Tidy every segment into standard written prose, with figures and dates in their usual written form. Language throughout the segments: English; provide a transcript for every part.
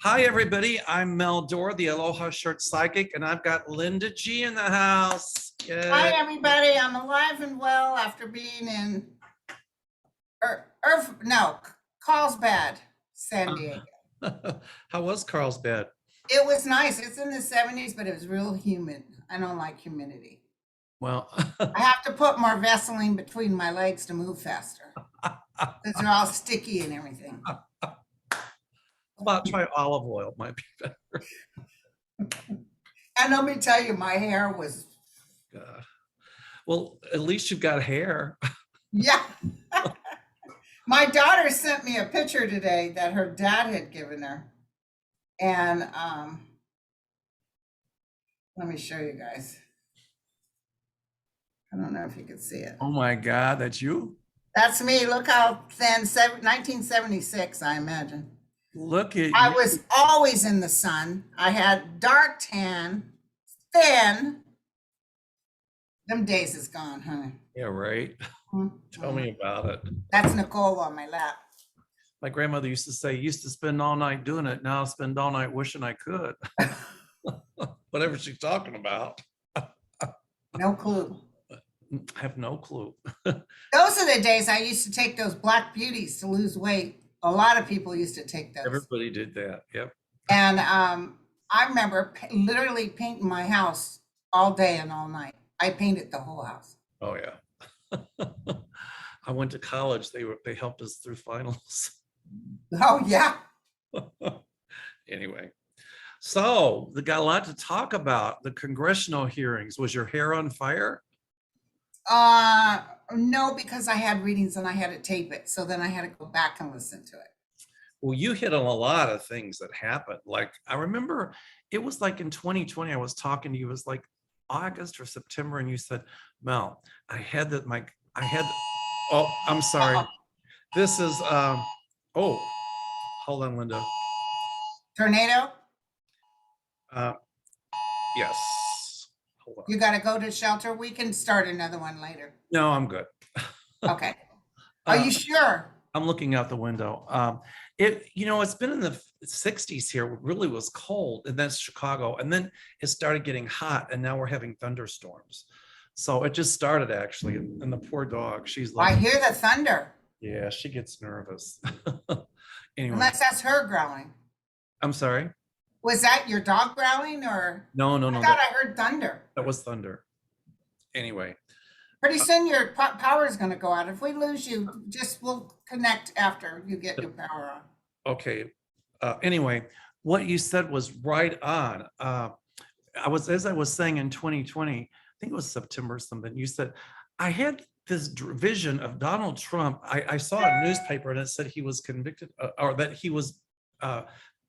Hi, everybody. I'm Mel Dore, the Aloha Shirt Psychic, and I've got Linda G in the house. Hi, Yay. everybody. I'm alive and well after being in Carlsbad, San Diego. How was Carlsbad? It was nice. It's in the 70s, but it was real humid. I don't like humidity. Well, I have to put more Vaseline between my legs to move faster because they're all sticky and everything. about try olive oil, might be better. And let me tell you, my hair was, Well, at least you've got hair. yeah. My daughter sent me a picture today that her dad had given her. And let me show you guys. I don't know if you can see it. Oh my God, that's you? That's me. Look how thin, 1976, I imagine. Look at I you. was always in the sun. I had dark tan, thin. Them days is gone, honey. Yeah, right. Tell me about it. That's Nicole on my lap. My grandmother used to say, used to spend all night doing it. Now I spend all night wishing I could. Whatever she's talking about. No clue. I have no clue. Those are the days I used to take those black beauties to lose weight. A lot of people used to take those. Everybody did that. Yep. And I remember literally painting my house all day and all night. I painted the whole house. Oh yeah. I went to college. They helped us through finals. Oh yeah. Anyway, so they got a lot to talk about. The congressional hearings. Was your hair on fire? No, because I had readings and I had to tape it. So then I had to go back and listen to it. Well, you hit on a lot of things that happened. Like I remember it was like in 2020, I was talking to you, it was like August or September, and you said, Mel, I had, oh, I'm sorry. This is, oh, hold on, Linda. Tornado? Yes. Hold on. You got to go to shelter. We can start another one later. No, I'm good. Okay. Are you sure? I'm looking out the window. It's been in the 60s here. It really was cold, and that's Chicago. And then it started getting hot, and now we're having thunderstorms. So it just started actually. And the poor dog, she's like, I hear the thunder. yeah, she gets nervous. Anyway, Unless that's her growling. I'm sorry. Was that your dog growling or? No. I thought I heard thunder. That was thunder. Anyway. Pretty soon your power is going to go out. If we lose you, we'll connect after you get your power on. Okay. Anyway, what you said was right on. As I was saying in 2020, I think it was September or something, you said, I had this vision of Donald Trump. I saw a newspaper and it said he was convicted or that he was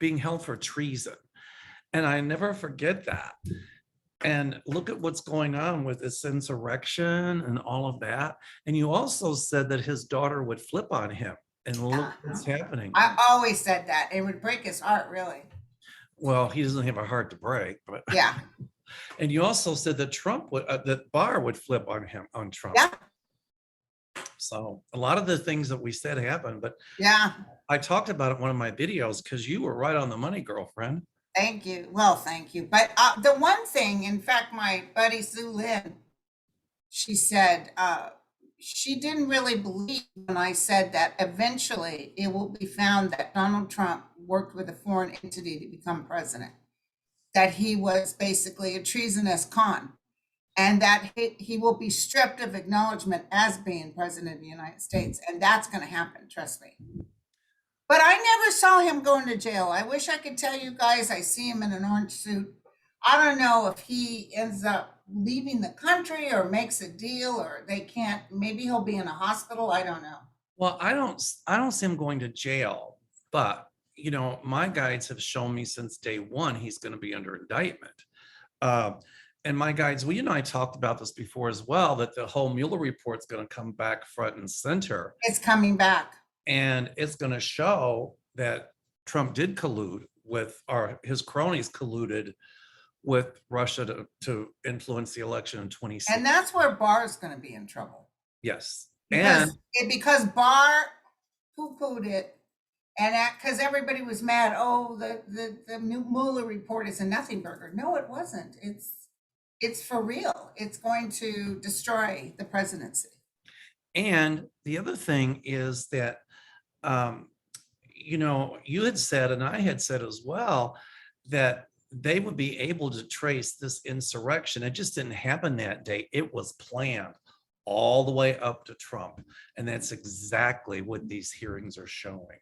being held for treason. And I never forget that. And look at what's going on with this insurrection and all of that. And you also said that his daughter would flip on him, and look what's happening. I always said that. It would break his heart, really. Well, he doesn't have a heart to break, but yeah. And you also said that that Barr would flip on him, on Trump. Yeah. So a lot of the things that we said happened, but yeah, I talked about it in one of my videos because you were right on the money, girlfriend. Thank you. Well, thank you. But the one thing, in fact, my buddy Sue Lynn, she said she didn't really believe when I said that eventually it will be found that Donald Trump worked with a foreign entity to become president, that he was basically a treasonous con, and that he will be stripped of acknowledgement as being president of the United States. And that's going to happen. Trust me. But I never saw him going to jail. I wish I could tell you guys I see him in an orange suit. I don't know if he ends up leaving the country or makes a deal, or they can't. Maybe he'll be in a hospital. I don't know. Well, I don't see him going to jail, but my guides have shown me since day one he's going to be under indictment. And my guides, well, I talked about this before as well, that the whole Mueller report's going to come back front and center. It's coming back. And it's going to show that Trump did collude with, or his cronies colluded with Russia to influence the election in 2016. And that's where Barr is going to be in trouble. Yes. Because Barr poo-pooed it And because everybody was mad, oh, the new Mueller report is a nothing burger. No, it wasn't. It's for real. It's going to destroy the presidency. And the other thing is that, um, you know, you had said, and I had said as well, that they would be able to trace this insurrection. It just didn't happen that day. It was planned all the way up to Trump. And that's exactly what these hearings are showing.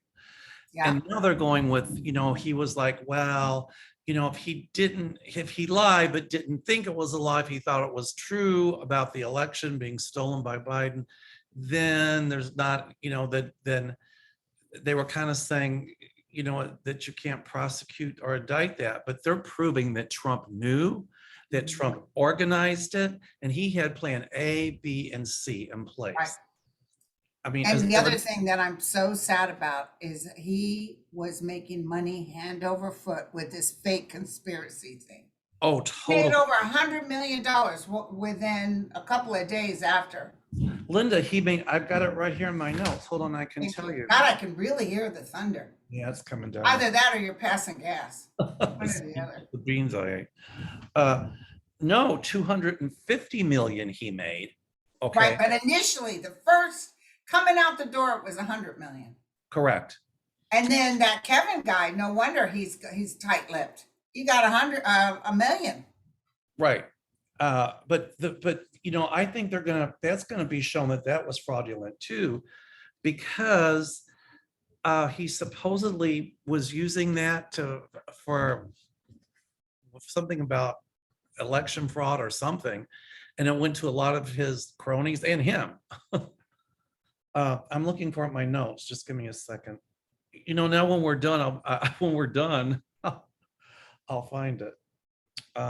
Yeah. And now they're going with, you know, he was like, well, you know, if he lied, but didn't think it was a lie, if he thought it was true about the election being stolen by Biden, then there's not, you know, that then they were kind of saying, you know, that you can't prosecute or indict that, but they're proving that Trump knew, that Trump organized it, and he had plan A, B, and C in place. Right. I mean, And the other thing that I'm so sad about is he was making money hand over foot with this fake conspiracy thing. oh, Made totally. over $100 million within a couple of days after. Linda, I've got it right here in my notes. Hold on, I can Thank tell you. God, I can really hear the thunder. Yeah, it's coming down. Either that or you're passing gas. One or the other. The beans I ate. No, 250 million he made. Okay, Right, but initially, the first coming out the door, it was 100 million. correct. And then that Kevin guy, no wonder he's tight-lipped. He got a million. Right. But you know, I think that's gonna be shown that that was fraudulent too, because he supposedly was using that for something about election fraud or something, and it went to a lot of his cronies and him. I'm looking for my notes. Just give me a second. You know, now when we're done, I'll find it.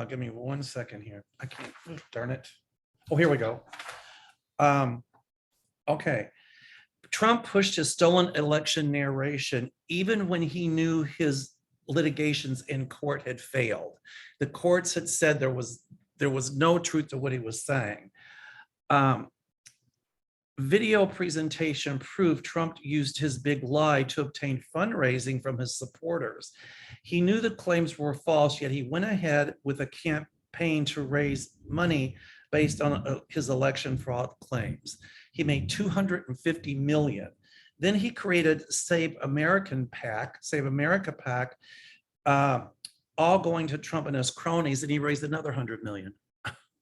Give me 1 second here. I can't, darn it. Oh, here we go. Okay. Trump pushed his stolen election narration even when he knew his litigations in court had failed. The courts had said there was no truth to what he was saying. Video presentation proved Trump used his big lie to obtain fundraising from his supporters. He knew the claims were false, yet he went ahead with a campaign to raise money based on his election fraud claims. He made 250 million. Then he created Save America PAC, all going to Trump and his cronies, and he raised another 100 million.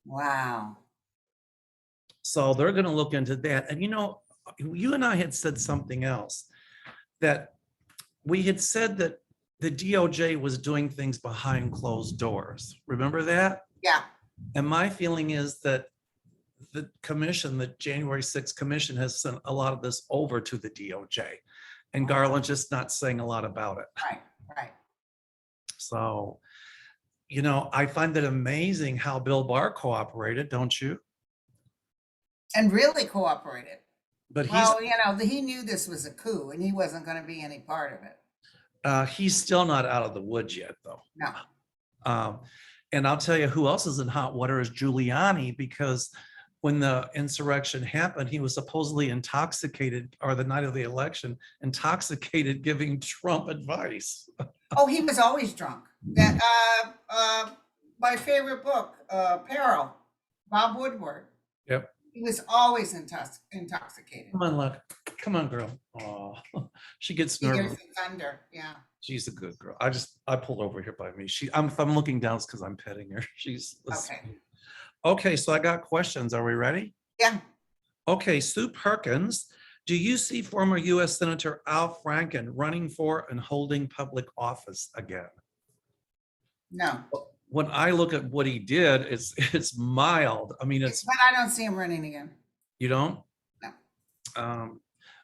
Wow. So they're going to look into that. And you know, you and I had said something else, that we had said that the DOJ was doing things behind closed doors. Remember that? Yeah. And my feeling is that the commission, the January 6th commission, has sent a lot of this over to the DOJ, and Garland just not saying a lot about it. Right. Right. So, you know, I find it amazing how Bill Barr cooperated, don't you? And really cooperated. But Well, you know, he knew this was a coup and he wasn't going to be any part of it. he's still not out of the woods yet, though. No. And I'll tell you who else is in hot water is Giuliani, because when the insurrection happened, he was supposedly intoxicated, or the night of the election, intoxicated, giving Trump advice. Oh, he was always drunk. That my favorite book, Peril, Bob Woodward. Yep. He was always intoxicated. Come on, look. Come on, girl. Oh, she gets He hears nervous. the thunder. Yeah. She's a good girl. I pulled over here by me. If I'm looking down, it's because I'm petting her. She's Okay. okay. So I got questions. Are we ready? Yeah. Okay, Sue Perkins, do you see former U.S. Senator Al Franken running for and holding public office again? No. When I look at what he did, it's mild. I mean, But I don't see him running again. you don't? No.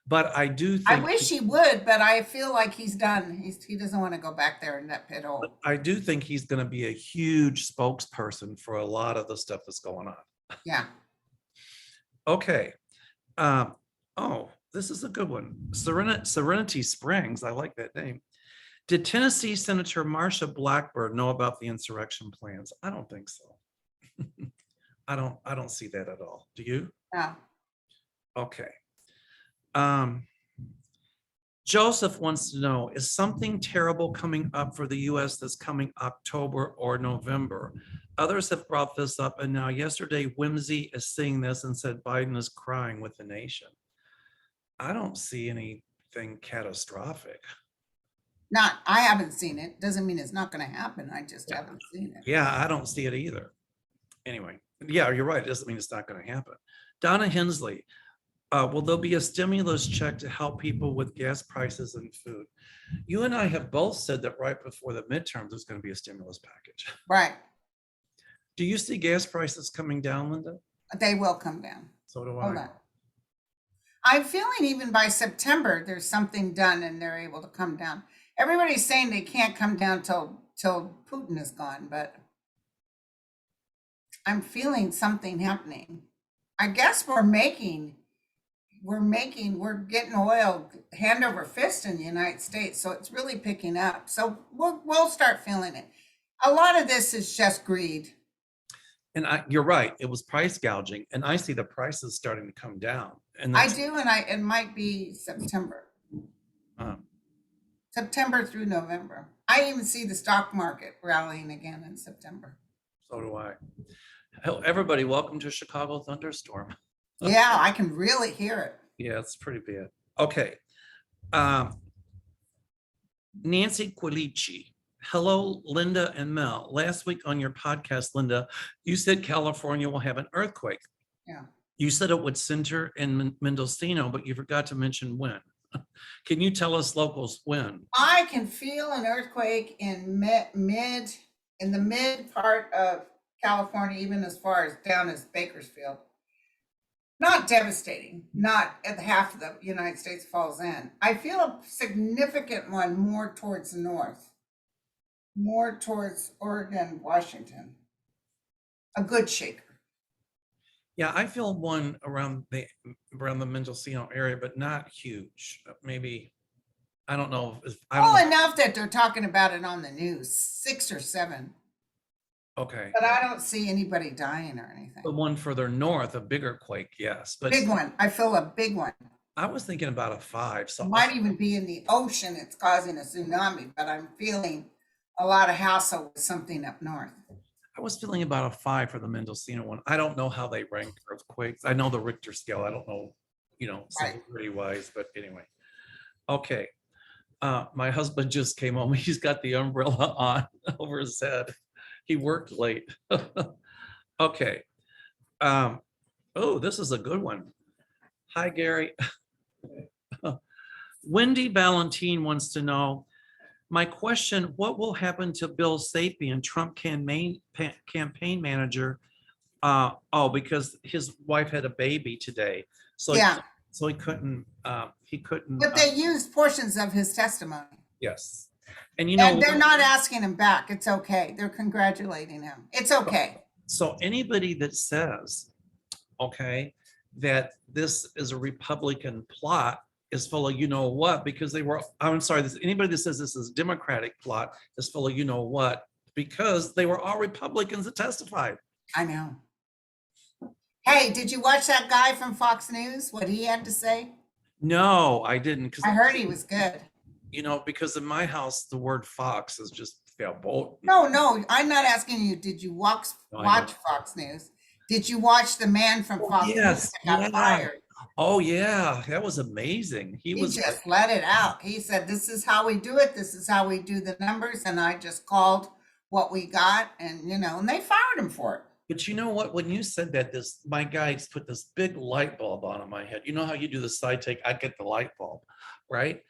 But I do think I wish he would, but I feel like he's done. He doesn't want to go back there in that pit hole. I do think he's going to be a huge spokesperson for a lot of the stuff that's going on. Yeah. Okay. Oh, this is a good one. Serenity Springs. I like that name. Did Tennessee Senator Marsha Blackburn know about the insurrection plans? I don't think so. I don't see that at all. Do you? No. Okay. Joseph wants to know, is something terrible coming up for the US that's coming October or November? Others have brought this up, and now yesterday Whimsy is seeing this and said Biden is crying with the nation. I don't see anything catastrophic. I haven't seen it. Doesn't mean it's not going to happen. I just haven't seen it. Yeah, I don't see it either. Anyway, yeah, you're right. It doesn't mean it's not going to happen. Donna Hensley, will there be a stimulus check to help people with gas prices and food? You and I have both said that right before the midterms, there's going to be a stimulus package. Right. Do you see gas prices coming down, Linda? They will come down. So do Hold I. on. I'm feeling even by September, there's something done and they're able to come down. Everybody's saying they can't come down till Putin is gone, but I'm feeling something happening. I guess we're getting oil hand over fist in the United States. So it's really picking up. So we'll start feeling it. A lot of this is just greed. And you're right. It was price gouging, and I see the prices starting to come down. And I do, and it might be September. September through November. I even see the stock market rallying again in September. So do I. Hell, everybody, welcome to Chicago thunderstorm. Yeah, I can really hear it. Yeah, it's pretty bad. Okay. Nancy Quilici. Hello, Linda and Mel. Last week on your podcast, Linda, you said California will have an earthquake. Yeah. You said it would center in Mendocino, but you forgot to mention when. Can you tell us locals when? I can feel an earthquake in the mid part of California, even as far as down as Bakersfield. Not devastating, not at half of the United States falls in. I feel a significant one more towards the north, more towards Oregon, Washington. A good shaker. Yeah, I feel one around the Mendocino area, but not huge. Maybe, I don't know. Enough that they're talking about it on the news, 6 or 7. Okay. But I don't see anybody dying or anything. The one further north, a bigger quake, yes. But big one. I feel a big one. I was thinking about a 5. So it might even be in the ocean. It's causing a tsunami, but I'm feeling a lot of hassle with something up north. I was feeling about a 5 for the Mendocino one. I don't know how they rank earthquakes. I know the Richter scale. I don't know, severity wise, but anyway. Okay. My husband just came home. He's got the umbrella on over his head. He worked late. Okay. Oh, this is a good one. Hi, Gary. Wendy Valentine wants to know, my question, what will happen to Bill Sapien, Trump campaign manager? Because his wife had a baby today. So yeah. So he couldn't. But they used portions of his testimony. Yes. And they're not asking him back. It's okay. They're congratulating him. It's okay. So anybody that says, okay, that this is a Republican plot is full of what, because anybody that says this is a Democratic plot is full of what, because they were all Republicans that testified. I know. Hey, did you watch that guy from Fox News, what he had to say? No, I didn't. I heard he was good. Because in my house, the word Fox is just bold. No, I'm not asking you, did you watch Fox News? Did you watch the man from Fox News that got fired? Oh yeah, that was amazing. He just let it out. He said, this is how we do it. This is how we do the numbers. And I just called what we got and and they fired him for it. But you know what, when you said that, my guys put this big light bulb on in my head. You know how you do the side take, I get the light bulb, right?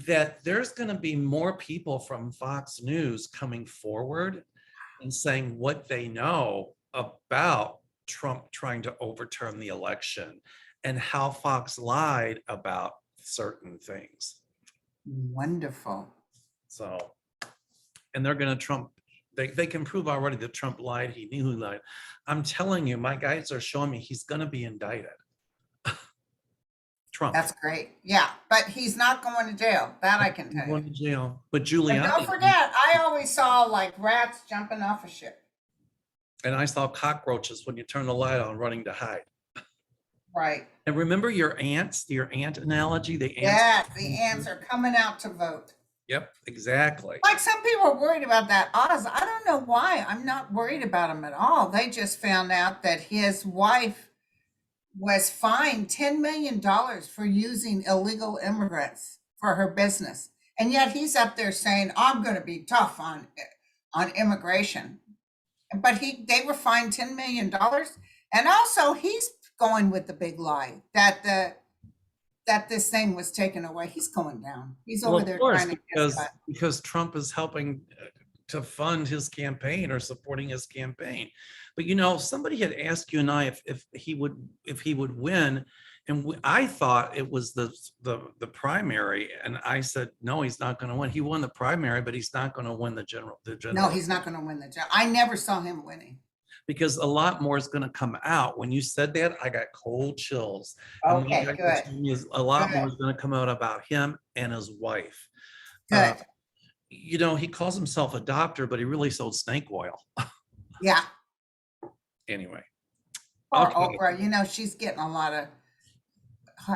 That there's going to be more people from Fox News coming forward and saying what they know about Trump trying to overturn the election and how Fox lied about certain things. Wonderful. So, and they're going to they can prove already that Trump lied. He knew he lied. I'm telling you, my guys are showing me he's going to be indicted. Trump. That's great. Yeah, but he's not going to jail. That I can tell you. Going to jail. But Giuliani. But don't forget, I always saw like rats jumping off a ship. And I saw cockroaches when you turn the light on running to hide. Right. And remember your ants, your ant analogy, the ants. Yes, the ants are coming out to vote. Yep, exactly. Like some people are worried about that Oz. I don't know why. I'm not worried about him at all. They just found out that his wife was fined $10 million for using illegal immigrants for her business. And yet he's up there saying, I'm going to be tough on immigration. But they were fined $10 million. And also he's going with the big lie that this thing was taken away. He's going down. He's Well, over of there course, trying to because Trump is helping to fund his campaign or supporting his campaign. But you know, somebody had asked you and I if he would win, and I thought it was the primary, and I said no, he's not going to win. He won the primary, but he's not going to win the general. No, he's not going to win the job. I never saw him winning. Because a lot more is going to come out. When you said that, I got cold chills. And Okay, good. A lot more Good. is going to come out about him and his wife. Good. You know, he calls himself a doctor, but he really sold snake oil. Yeah. Anyway. Or Okay. Oprah, you know, she's getting a lot of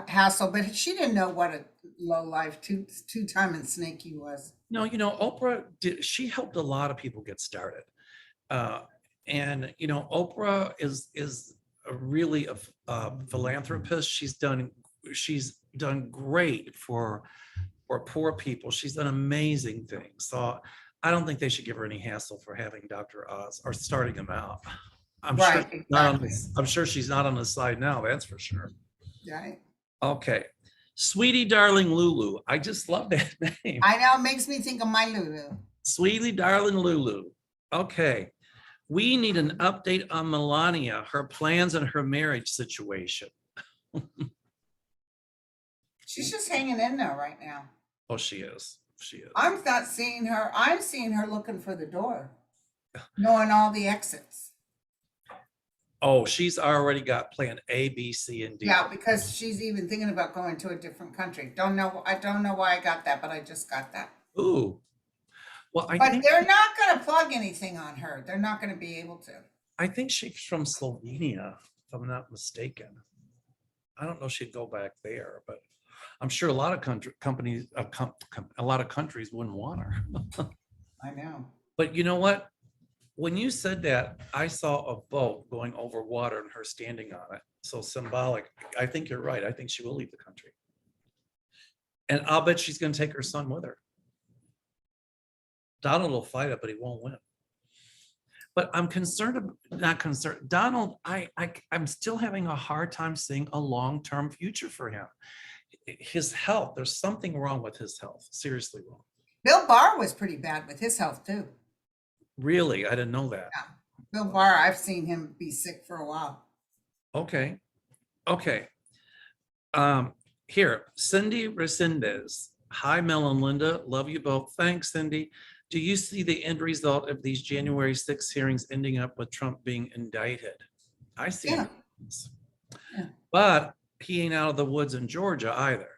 hassle, but she didn't know what a low life two-timing snake he was. No, you know, Oprah she helped a lot of people get started. And you know, Oprah is a really a philanthropist. She's done great for poor people. She's done amazing things. So I don't think they should give her any hassle for having Dr. Oz or starting him out. I'm Right, sure not on exactly. I'm sure she's not on the side now, that's for sure. Right. Okay. Sweetie darling Lulu. I just love that name. I know, it makes me think of my Lulu. Sweetie darling Lulu. Okay. We need an update on Melania, her plans and her marriage situation. She's just hanging in there right now. Oh, she is. She is. I'm not seeing her. I'm seeing her looking for the door, knowing all the exits. Oh, she's already got plan A, B, C, and D. Yeah, because she's even thinking about going to a different country. I don't know why I got that, but I just got that. Ooh. Well, But they're not going to plug anything on her. They're not going to be able to. I think she's from Slovenia, if I'm not mistaken. I don't know if she'd go back there, but I'm sure a lot of companies, a lot of countries wouldn't want her. I know. But you know what? When you said that, I saw a boat going over water and her standing on it. So symbolic. I think you're right. I think she will leave the country. And I'll bet she's going to take her son with her. Donald will fight it, but he won't win. But I'm concerned, not concerned. Donald, I'm still having a hard time seeing a long-term future for him. His health, there's something wrong with his health. Seriously wrong. Bill Barr was pretty bad with his health too. Really? I didn't know that. Yeah. Bill Barr, I've seen him be sick for a while. Okay. Okay. Here, Cindy Resendez. Hi, Mel and Linda. Love you both. Thanks, Cindy. Do you see the end result of these January 6 hearings ending up with Trump being indicted? I see. Yeah. Yeah. But he ain't out of the woods in Georgia either.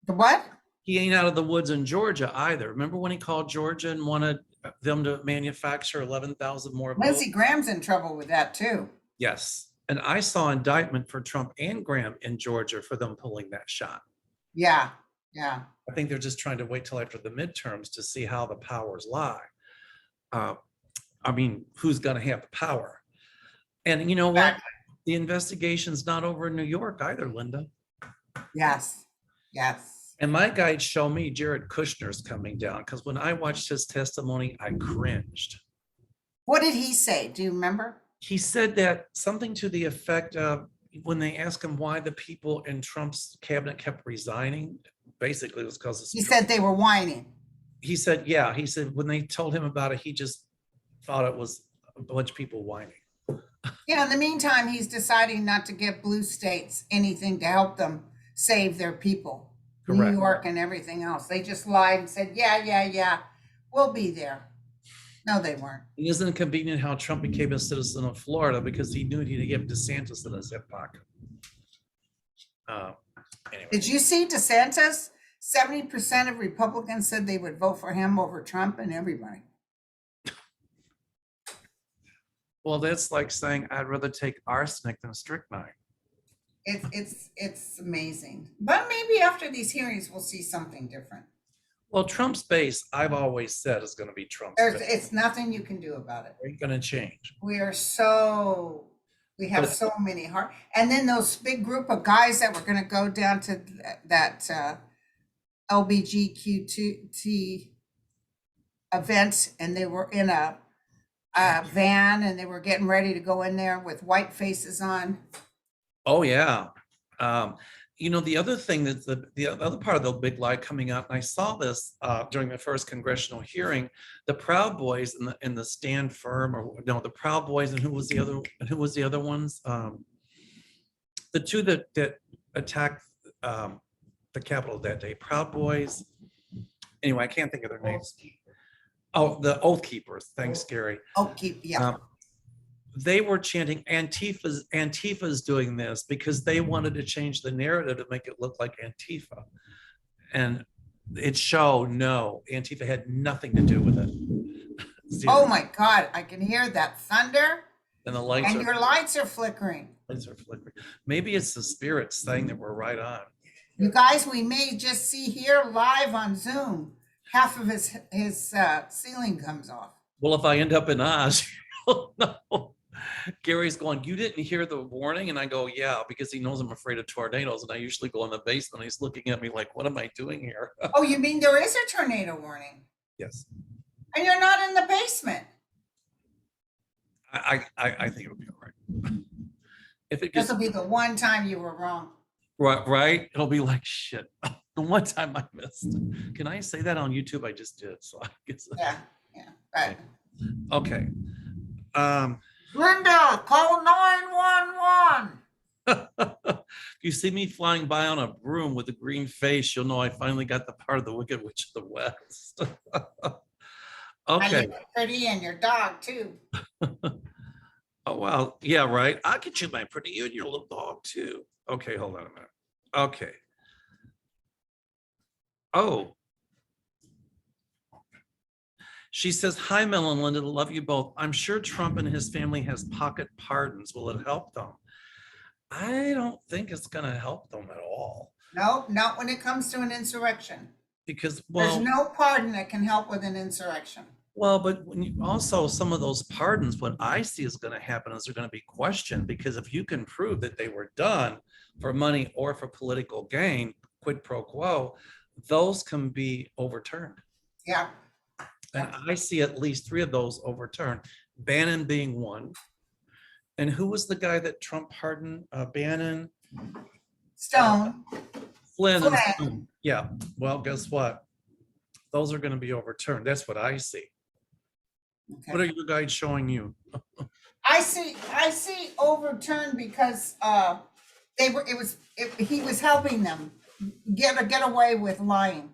The what? He ain't out of the woods in Georgia either. Remember when he called Georgia and wanted them to manufacture 11,000 more votes? Lindsey Graham's in trouble with that too. Yes. And I saw indictment for Trump and Graham in Georgia for them pulling that shot. Yeah. Yeah. I think they're just trying to wait till after the midterms to see how the powers lie. I mean, who's going to have the power? And you know what? The investigation's not over in New York either, Linda. Yes. Yes. And my guides show me Jared Kushner's coming down, because when I watched his testimony, I cringed. What did he say? Do you remember? He said that something to the effect of, when they asked him why the people in Trump's cabinet kept resigning, basically it was because he said they were whining. He said, yeah, he said when they told him about it, he just thought it was a bunch of people whining. Yeah, in the meantime, he's deciding not to give blue states anything to help them save their people. Correct. New York and everything else. They just lied and said, yeah, we'll be there. No, they weren't. Isn't it convenient how Trump became a citizen of Florida because he knew he'd give DeSantis in his hip pocket? Anyway. Did you see DeSantis? 70% of Republicans said they would vote for him over Trump and everybody. Well, that's like saying I'd rather take arsenic than strychnine. It's amazing. But maybe after these hearings, we'll see something different. Well, Trump's base, I've always said, is going to be Trump's There's, base. it's nothing you can do about it. Ain't going to change. We are so, we have But so many heart, and then those big group of guys that were gonna go down to that LBGQT event, and they were in a van, and they were getting ready to go in there with white faces on. oh yeah. You know, the other thing that the other part of the big lie coming out, and I saw this during the first congressional hearing, the Proud Boys and the Stand Firm, or no, the Proud Boys, and who was the other ones? The two that attacked the Capitol that day, Proud Boys. Anyway, I can't think of their names. Oh, the Oath Keepers. Thanks, Gary. Oh, yeah. They were chanting Antifa's doing this because they wanted to change the narrative to make it look like Antifa. And it showed no, Antifa had nothing to do with it. Zero. Oh my God, I can hear that thunder, And the lights and your lights are flickering. flickering. Maybe it's the spirits saying that we're right on. You guys, we may just see here live on Zoom, half of his ceiling comes off. Well, if I end up in Oz, you'll know. Gary's going, you didn't hear the warning? And I go, yeah, because he knows I'm afraid of tornadoes. And I usually go in the basement. He's looking at me like, what am I doing here? Oh, you mean there is a tornado warning? Yes. And you're not in the basement? I think it'll be all right. If it This gets will be the one time you were wrong. right, it'll be like shit. The one time I missed. Can I say that on YouTube? I just did. So I guess. Yeah, right. Okay. Linda, call 911. If you see me flying by on a broom with a green face, you'll know I finally got the part of the Wicked Witch of the West. Okay. You look pretty, and your dog too. Oh, well, yeah, right. I'll get you my pretty, you and your little dog too. Okay, hold on a minute. Okay. Oh. She says, hi, Mel and Linda, love you both. I'm sure Trump and his family has pocket pardons. Will it help them? I don't think it's going to help them at all. No, not when it comes to an insurrection. Because, well, there's no pardon that can help with an insurrection. Well, but when you also some of those pardons, what I see is going to happen is they're going to be questioned, because if you can prove that they were done for money or for political gain, quid pro quo, those can be overturned. Yeah. And I see at least 3 of those overturned, Bannon being one. And who was the guy that Trump pardoned? Bannon? Stone. Flynn. And Stone. Yeah. Well, guess what? Those are going to be overturned. That's what I see. Okay. What are you guys showing you? I see overturned because he was helping them get away with lying.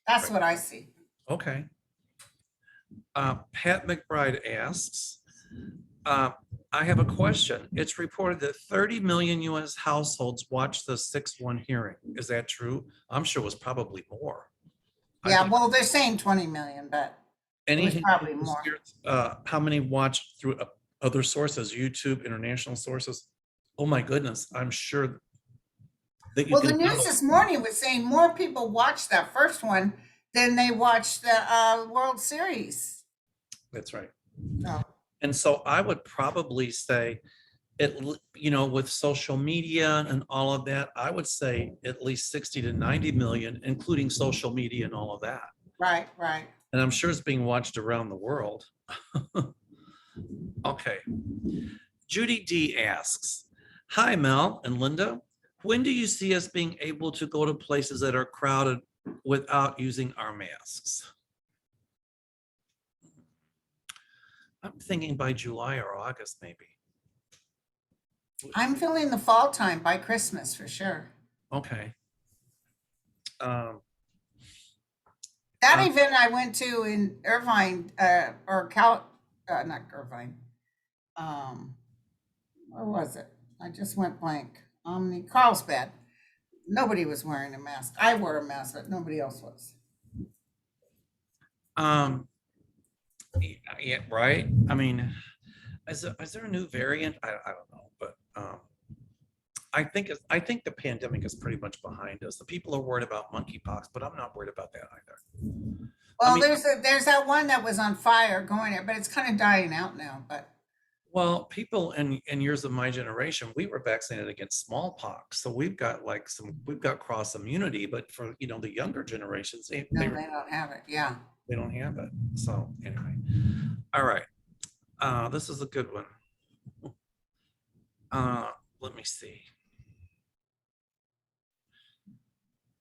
That's what I see. Okay. Pat McBride asks, I have a question. It's reported that 30 million US households watched the 6-1 hearing. Is that true? I'm sure it was probably more. Yeah, well, they're saying 20 million, but it was probably more. How many watched through other sources, YouTube, international sources? Oh my goodness, I'm sure that you. Well, the news this morning was saying more people watched that first one than they watched the World Series. That's right. Oh. And so I would probably say, with social media and all of that, I would say at least 60 to 90 million, including social media and all of that. Right. And I'm sure it's being watched around the world. Okay. Judy D asks, hi, Mel and Linda. When do you see us being able to go to places that are crowded without using our masks? I'm thinking by July or August, maybe. I'm feeling the fall time, by Christmas for sure. Okay. That event I went to in Irvine, not Irvine. Where was it? I just went blank. Carlsbad. Nobody was wearing a mask. I wore a mask, but nobody else was. Yeah, right. I mean, is there a new variant? I don't know, but I think the pandemic is pretty much behind us. The people are worried about monkeypox, but I'm not worried about that either. I Well, mean, there's that one that was on fire going there, but it's kind of dying out now. But well, people in years of my generation, we were vaccinated against smallpox, so we've got cross immunity. But for the younger generations, no, they don't have it. Yeah. they don't have it. So anyway, all right. This is a good one. Let me see.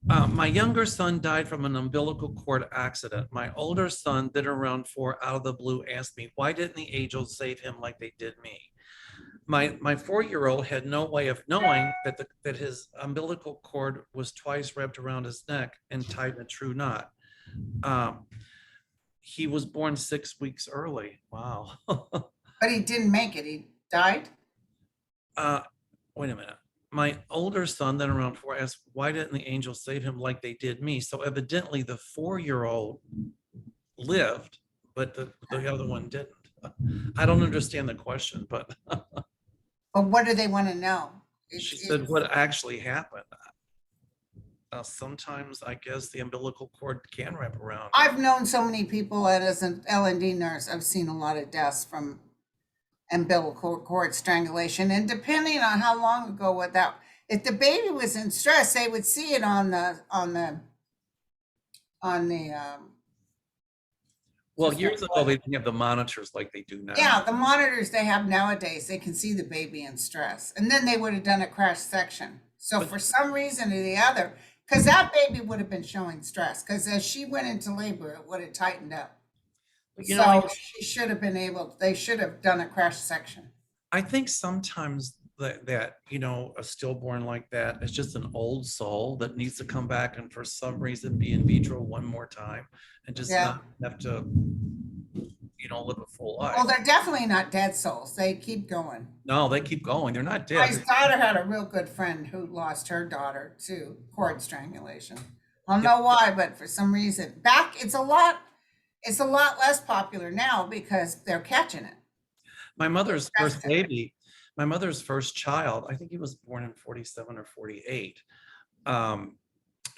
My younger son died from an umbilical cord accident. My older son, then around 4, out of the blue, asked me, why didn't the angels save him like they did me? My 4-year-old had no way of knowing that his umbilical cord was twice wrapped around his neck and tied in a true knot. He was born 6 weeks early. Wow. But he didn't make it. He died. Wait a minute. My older son, then around 4, asked, why didn't the angels save him like they did me? So evidently the 4-year-old lived, but the other one didn't. I don't understand the question, but But what do they want to know? she said what actually happened. Sometimes I guess the umbilical cord can wrap around. I've known so many people as an L&D nurse. I've seen a lot of deaths from umbilical cord strangulation, and depending on how long ago if the baby was in stress, they would see it on the Well, years ago they didn't have the monitors like they do now. yeah, the monitors they have nowadays, they can see the baby in stress, and then they would have done a crash section. So for some reason or the other, because that baby would have been showing stress, because as she went into labor, it would have tightened up. So she should have they should have done a crash section. I think sometimes that a stillborn like that is just an old soul that needs to come back and for some reason be in vitro one more time and just not have to live a full life. Well, they're definitely not dead souls. They keep going. No, they keep going. They're not dead. My daughter had a real good friend who lost her daughter to cord strangulation. I don't know why, but for some reason it's a lot less popular now because they're catching it. My mother's first baby, my mother's first child, I think he was born in 47 or 48.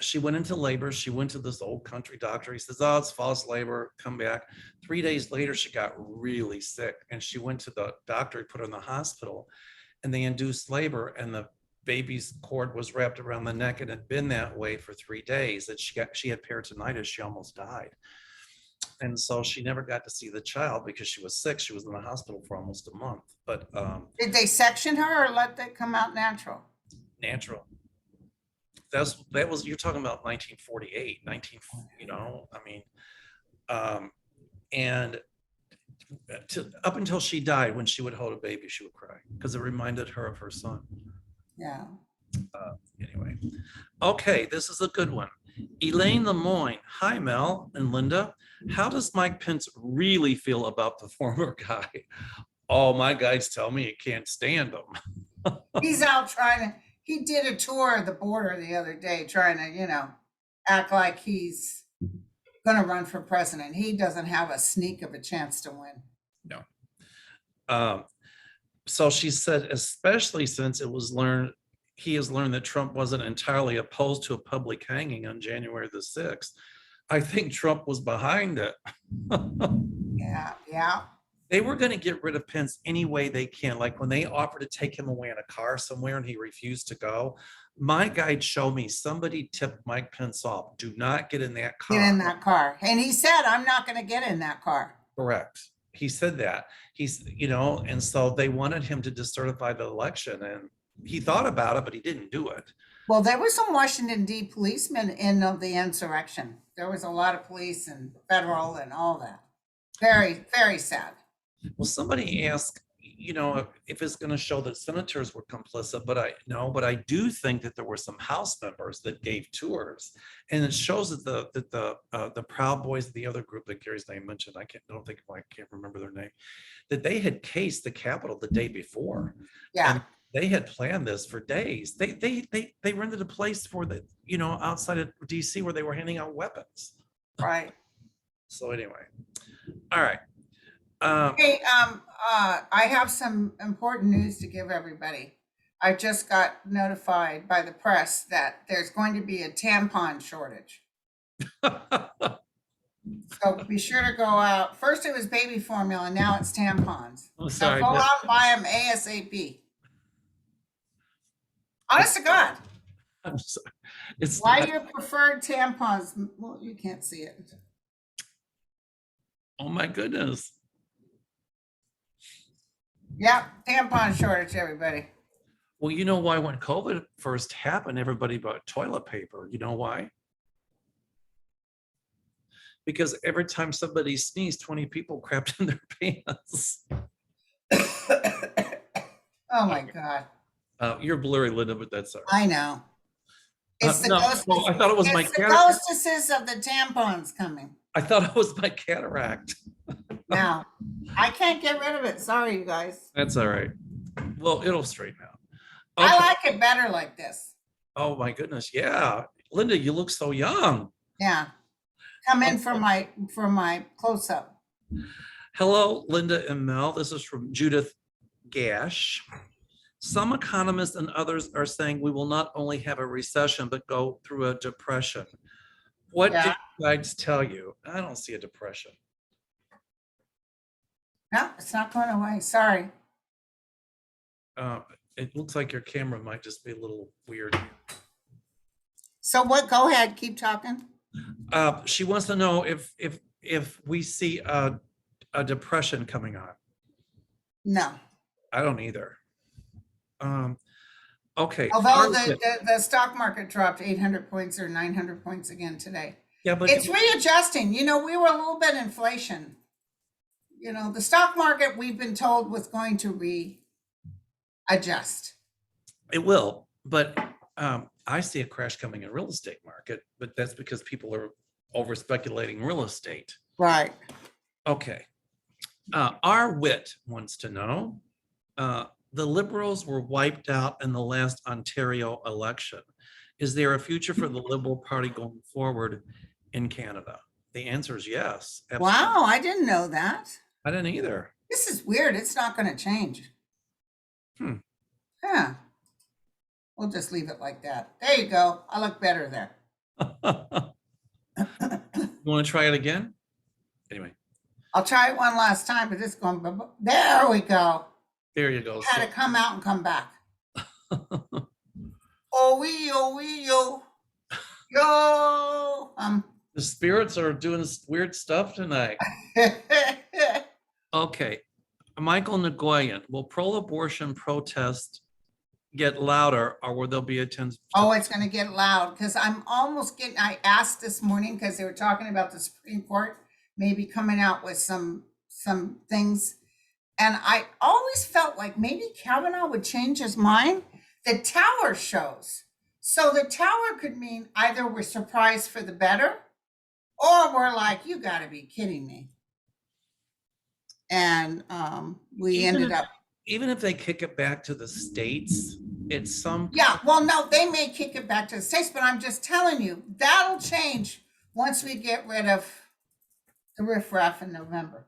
She went into labor. She went to this old country doctor. He says, oh, it's false labor, come back. 3 days later, she got really sick and she went to the doctor, he put her in the hospital and they induced labor and the baby's cord was wrapped around the neck and had been that way for 3 days. And she had peritonitis. She almost died. And so she never got to see the child because she was sick. She was in the hospital for almost a month. But did they section her or let that come out natural? Natural. That was you're talking about 1948, and up until she died, when she would hold a baby, she would cry because it reminded her of her son. Yeah. Anyway, okay, this is a good one. Elaine Lemoyne. Hi, Mel and Linda. How does Mike Pence really feel about the former guy? Oh, my guys tell me he can't stand him. He's out he did a tour of the border the other day trying to, act like he's going to run for president. He doesn't have a sneak of a chance to win. No. So she said, especially since he has learned that Trump wasn't entirely opposed to a public hanging on January the 6th. I think Trump was behind it. Yeah. They were going to get rid of Pence any way they can. Like when they offered to take him away in a car somewhere and he refused to go, my guide showed me somebody tipped Mike Pence off. Do not get in that car. Get in that car. And he said, I'm not going to get in that car. Correct. He said that. And so they wanted him to decertify the election and he thought about it, but he didn't do it. Well, there were some Washington D policemen in the insurrection. There was a lot of police and federal and all that. Very, very sad. Well, somebody asked, if it's going to show that senators were complicit, but I do think that there were some House members that gave tours, and it shows that the Proud Boys, the other group that Gary's name mentioned, I can't remember their name, that they had cased the Capitol the day before. Yeah. And they had planned this for days. They rented a place for outside of DC where they were handing out weapons. Right. So anyway, all right. Hey, I have some important news to give everybody. I just got notified by the press that there's going to be a tampon shortage. So be sure to go out. First it was baby formula, now it's tampons. I'm So sorry. go out and buy them ASAP. Honest to God. I'm sorry. It's Why your preferred tampons? Well, you can't see it. oh my goodness. Yeah, tampon shortage, everybody. Well, you know why when COVID first happened, everybody bought toilet paper. You know why? Because every time somebody sneezed, 20 people crapped in their pants. Oh my God. You're blurry, Linda, but that's all I know. right. It's the No, ghosts. well, I thought it was my It's the cataract. ghostesses of the tampons coming. I thought it was my cataract. Now, I can't get rid of it. Sorry, you guys. That's all right. Well, it'll straighten out. I Okay. like it better like this. Oh my goodness. Yeah. Linda, you look so young. Yeah. Come in Okay. for my close up. Hello, Linda and Mel. This is from Judith Gash. Some economists and others are saying we will not only have a recession, but go through a depression. What Yeah. did guides tell you? I don't see a depression. No, it's not going away. Sorry. It looks like your camera might just be a little weird. So what? Go ahead. Keep talking. She wants to know if we see a depression coming on. No. I don't either. Okay. Although the stock market dropped 800 points or 900 points again today. Yeah, but It's readjusting. You know, we were a little bit inflation. You know, the stock market, we've been told, was going to readjust. it will. But I see a crash coming in real estate market, but that's because people are over speculating real estate. Right. Okay. Our wit wants to know, the Liberals were wiped out in the last Ontario election. Is there a future for the Liberal Party going forward in Canada? The answer is yes. Absolutely. Wow, I didn't know that. I didn't either. This is weird. It's not going to change. Yeah. We'll just leave it like that. There you go. I look better there. You want to try it again? Anyway, I'll try it one last time, but it's going. There we go. there you go. Had to come out and come back. Oh wee, yo, yo. The spirits are doing weird stuff tonight. Okay. Michael Nagoyan, will pro-abortion protest get louder, or will there be attempts? Oh, it's going to get loud because I'm almost getting. I asked this morning because they were talking about the Supreme Court maybe coming out with some things, and I always felt like maybe Kavanaugh would change his mind. The tower shows, so the tower could mean either we're surprised for the better, or we're like, you got to be kidding me. And we ended up. Even if they kick it back to the states, it's some. Yeah, well, no, they may kick it back to the states, but I'm just telling you, that'll change once we get rid of the riffraff in November.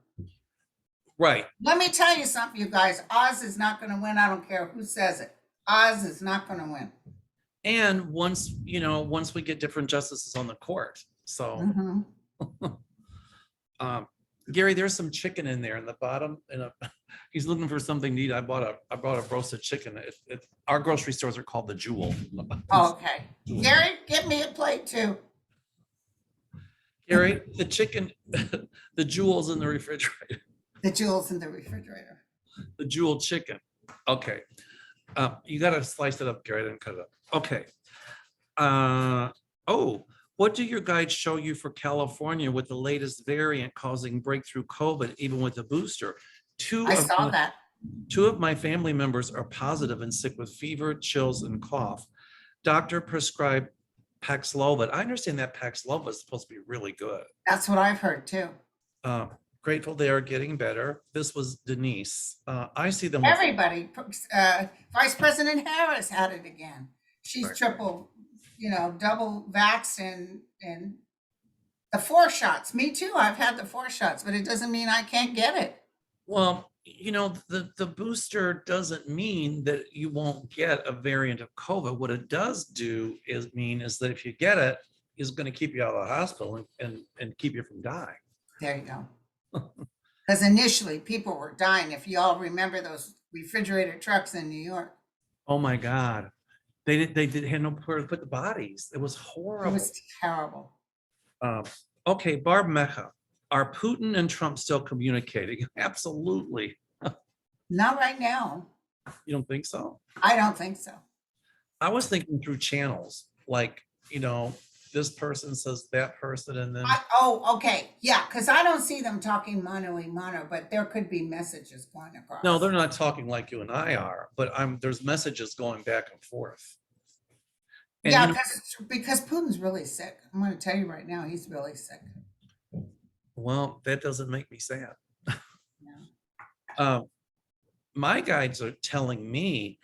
Right. Let me tell you something, you guys. Oz is not going to win. I don't care who says it. Oz is not going to win. And once we get different justices on the court. So, Gary, there's some chicken in there in the bottom, and he's looking for something to eat. I bought a roasted chicken. Our grocery stores are called the Jewel. Oh, okay. Gary, give me a plate too. Gary, the chicken, the Jewel's in the refrigerator. The Jewel's in the refrigerator. The Jewel chicken. Okay. You got to slice it up, Gary. I didn't cut it up. Okay. What do your guides show you for California with the latest variant causing breakthrough COVID, even with a booster? I saw that. Two of my family members are positive and sick with fever, chills, and cough. Doctor prescribed Paxlovid. I understand that Paxlovid is supposed to be really good. That's what I've heard too. Grateful they are getting better. This was Denise. I see them. Everybody. Vice President Harris had it again. She's Right. triple, double vaxxed and the 4 shots. Me too. I've had the 4 shots, but it doesn't mean I can't get it. Well, the booster doesn't mean that you won't get a variant of COVID. What it does do is that if you get it, it's going to keep you out of the hospital and keep you from dying. There you go. Because initially people were dying. If you all remember those refrigerator trucks in New York. Oh my God. They had no where to put the bodies. It was It horrible. was terrible. Okay, Barb Mecha. Are Putin and Trump still communicating? Absolutely. Not right now. You don't think so? I don't think so. I was thinking through channels, like, this person says that person, and then Okay. Yeah, because I don't see them talking mano a mano, but there could be messages going across. no, they're not talking like you and I are, but there's messages going back and forth. And Yeah, because Putin's really sick. I'm going to tell you right now, he's really sick. well, that doesn't make me sad. Yeah. My guides are telling me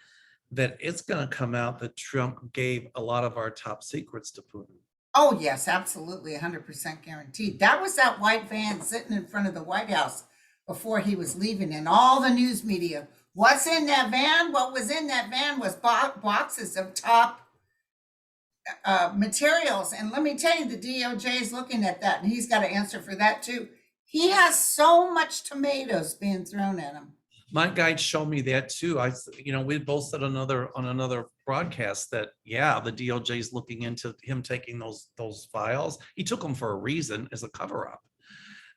that it's going to come out that Trump gave a lot of our top secrets to Putin. Oh, yes, absolutely. 100% guaranteed. That was that white van sitting in front of the White House before he was leaving, and all the news media. What's in that van? What was in that van was boxes of top materials. And let me tell you, the DOJ is looking at that, and he's got to answer for that too. He has so much tomatoes being thrown at him. My guide showed me that too. We both said on another broadcast that, yeah, the DOJ is looking into him taking those files. He took them for a reason, as a cover up.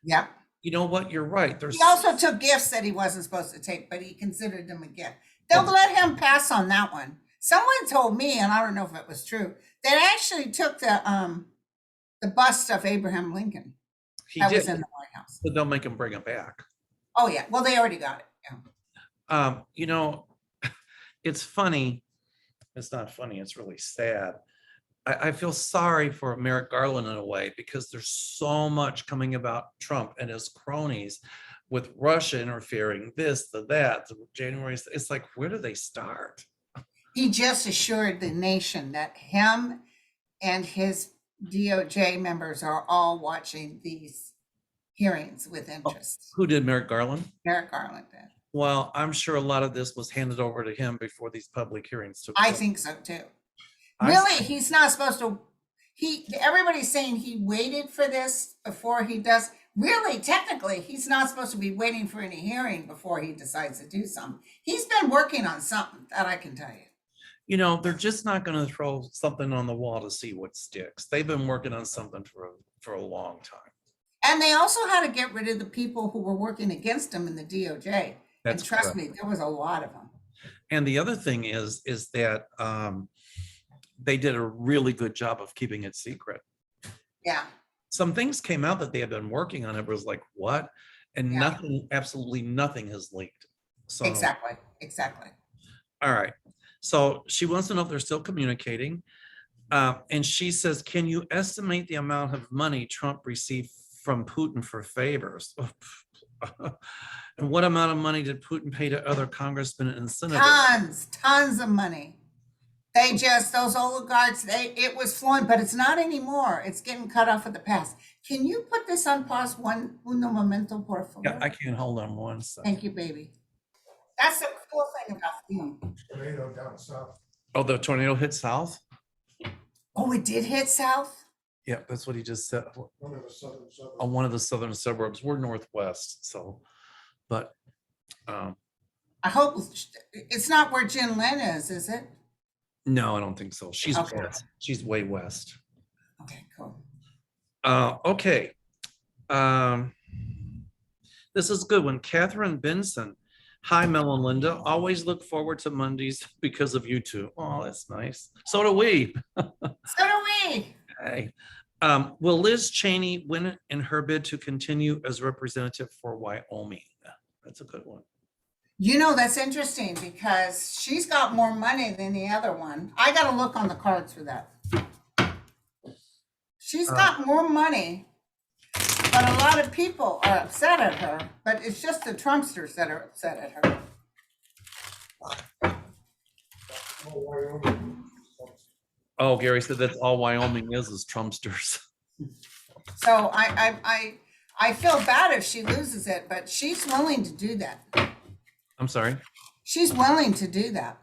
Yeah. You know what? You're right. He also took gifts that he wasn't supposed to take, but he considered them a gift. They'll let him pass on that one. Someone told me, and I don't know if it was true, that actually took the bust of Abraham Lincoln. That was in the White House. But they'll make him bring it back. Oh yeah. Well, they already got it. Yeah. It's funny. It's not funny. It's really sad. I feel sorry for Merrick Garland in a way, because there's so much coming about Trump and his cronies with Russia interfering, this, that, January. It's like, where do they start? He just assured the nation that him and his DOJ members are all watching these hearings with interest. Who did? Merrick Garland? Merrick Garland did. Well, I'm sure a lot of this was handed over to him before these public hearings took I place. think so too. Really, he's not supposed to. Everybody's saying he waited for this before he does. Really, technically, he's not supposed to be waiting for any hearing before he decides to do something. He's been working on something, that I can tell you. They're just not going to throw something on the wall to see what sticks. They've been working on something for a long time. And they also had to get rid of the people who were working against him in the DOJ. And trust me, there was a lot of them. And the other thing is that they did a really good job of keeping it secret. Yeah. Some things came out that they had been working on. It was like, what? And nothing, absolutely nothing has leaked. So Exactly. All right. So she wants to know if they're still communicating. And she says, can you estimate the amount of money Trump received from Putin for favors? And what amount of money did Putin pay to other congressmen and senators? Tons of money. Those oligarchs, it was flowing, but it's not anymore. It's getting cut off at the pass. Can you put this on pause uno momento, por favor? Yeah, I can hold on one second. Thank you, baby. That's the cool thing about film. Tornado down south. Oh, the tornado hit south? Oh, it did hit south? Yeah, that's what he just said. One of the southern suburbs. On one of the southern suburbs. We're northwest, so, but I hope it's not where Jen Lynn is it? no, I don't think so. She's Okay. west. She's way west. Okay, cool. Okay. This is a good one. Catherine Benson. Hi, Mel and Linda. Always look forward to Mondays because of you two. Oh, that's nice. So do we. So do we. Hey. Will Liz Cheney win in her bid to continue as representative for Wyoming? That's a good one. That's interesting because she's got more money than the other one. I got to look on the cards for that. She's got more money, but a lot of people are upset at her, but it's just the Trumpsters that are upset at her. Oh, Wyoming. Oh, Gary said that's all Wyoming is Trumpsters. So I feel bad if she loses it, but she's willing to do that. I'm sorry. She's willing to do that.